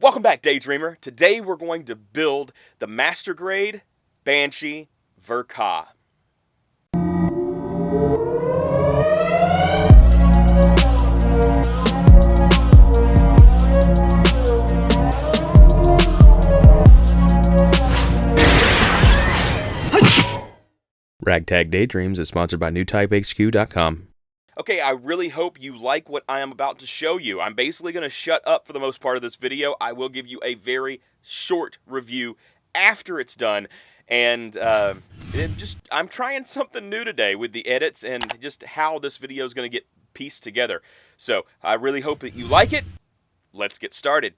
Welcome back, Daydreamer. Today we're going to build the Master Grade Banshee Verka. Ragtag Daydreams is sponsored by NewTypeHQ.com. Okay, I really hope you like what I am about to show you. I'm basically going to shut up for the most part of this video. I will give you a very short review after it's done. And I'm trying something new today with the edits and just how this video is going to get pieced together. So I really hope that you like it. Let's get started.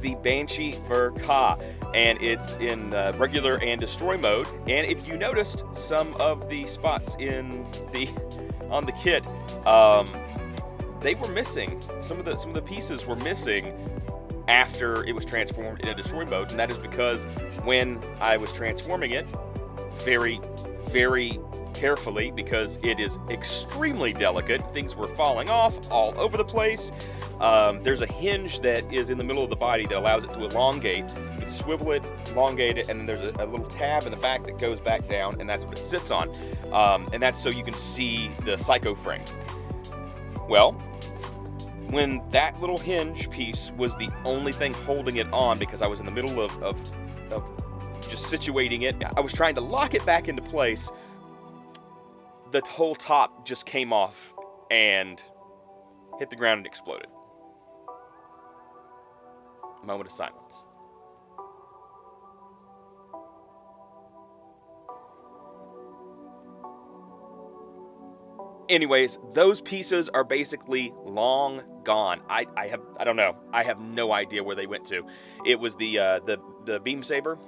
the Banshee for Ka, and it's in regular and destroy mode. And if you noticed, some of the spots on the kit, they were missing. Some of the pieces were missing after it was transformed in a destroy mode, and that is because when I was transforming it, very, very carefully, because it is extremely delicate, things were falling off all over the place. There's a hinge that is in the middle of the body that allows it to elongate. You can swivel it, elongate it, and then there's a little tab in the back that goes back down, and that's what it sits on. And that's so you can see the psycho frame. Well, when that little hinge piece was the only thing holding it on, because I was in the middle of just situating it, I was trying to lock it back into place, the whole top just came off and hit the ground and exploded. A moment of silence. Anyways, those pieces are basically long gone. I don't know. I have no idea where they went to. It was the beam saber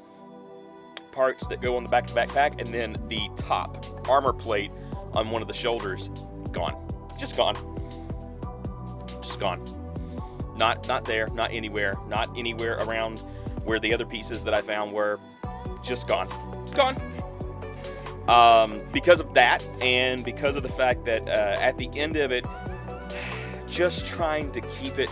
parts that go on the back of the backpack, and then the top armor plate on one of the shoulders, gone. Just gone. Just gone. Not there, not anywhere around where the other pieces that I found were. Just gone. Gone. Because of that, and because of the fact that at the end of it, just trying to keep it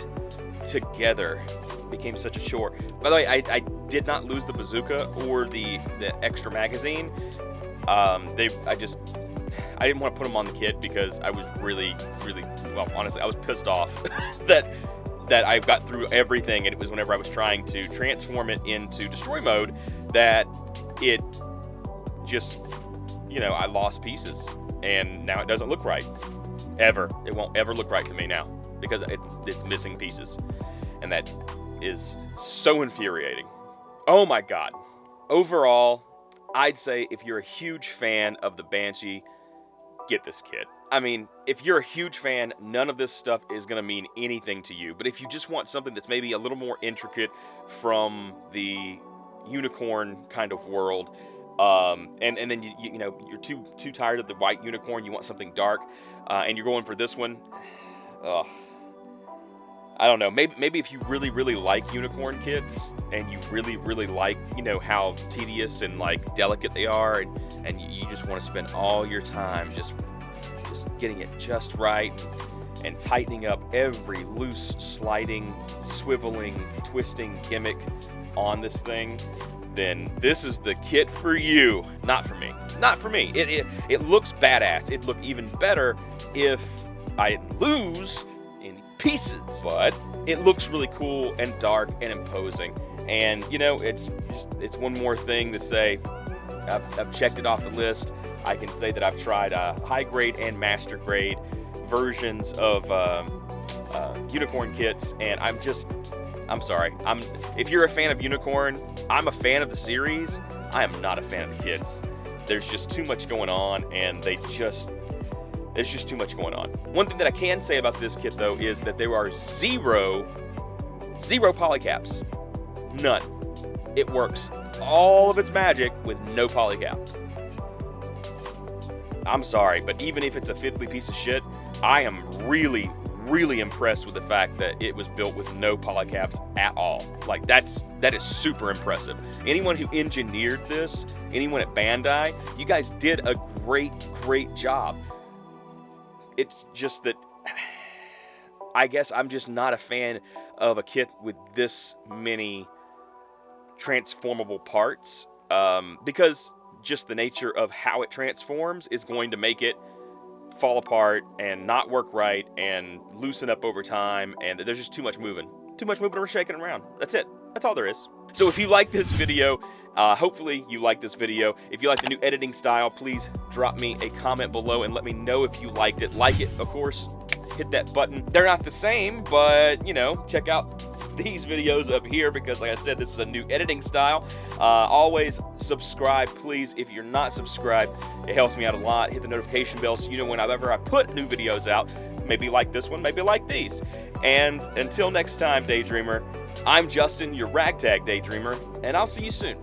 together became such a chore. By the way, I did not lose the bazooka or the extra magazine. I didn't want to put them on the kit because I was really, well, honestly, I was pissed off that I got through everything, and it was whenever I was trying to transform it into destroy mode that it just, I lost pieces, and now it doesn't look right. Ever. It won't ever look right to me now because it's missing pieces, and that is so infuriating. Oh my god. Overall, I'd say if you're a huge fan of the Banshee, get this kit. I mean, if you're a huge fan, none of this stuff is going to mean anything to you. But if you just want something that's maybe a little more intricate from the unicorn kind of world, and then you're too tired of the white unicorn, you want something dark, and you're going for this one, I don't know, maybe if you really like unicorn kits, and you really like, how tedious and like delicate they are, and you just want to spend all your time just getting it just right and tightening up every loose, sliding, swiveling, twisting gimmick on this thing, then this is the kit for you. Not for me. Not for me. It looks badass. It'd look even better if I didn't lose any pieces, but it looks really cool and dark and imposing. And it's one more thing to say. I've checked it off the list. I can say that I've tried high grade and master grade versions of unicorn kits, and I'm sorry. If you're a fan of unicorn, I'm a fan of the series. I am not a fan of the kits. There's just too much going on, and there's just too much going on. One thing that I can say about this kit, though, is that there are zero polycaps. None. It works all of its magic with no polycaps. I'm sorry, but even if it's a fiddly piece of shit, I am really impressed with the fact that it was built with no polycaps at all. Like, that is super impressive. Anyone who engineered this, anyone at Bandai, you guys did a great job. It's just that I guess I'm just not a fan of a kit with this many transformable parts, because just the nature of how it transforms is going to make it fall apart and not work right and loosen up over time, and there's just too much moving or shaking around. That's it. That's all there is. So if you like this video, hopefully you like this video. If you like the new editing style, please drop me a comment below and let me know if you liked it. Like it, of course. Hit that button. They're not the same, but check out these videos up here because, like I said, this is a new editing style. Always subscribe, please. If you're not subscribed, it helps me out a lot. Hit the notification bell so you know whenever I put new videos out. Maybe like this one, maybe like these. And until next time, Daydreamer, I'm Justin, your Ragtag Daydreamer, and I'll see you soon.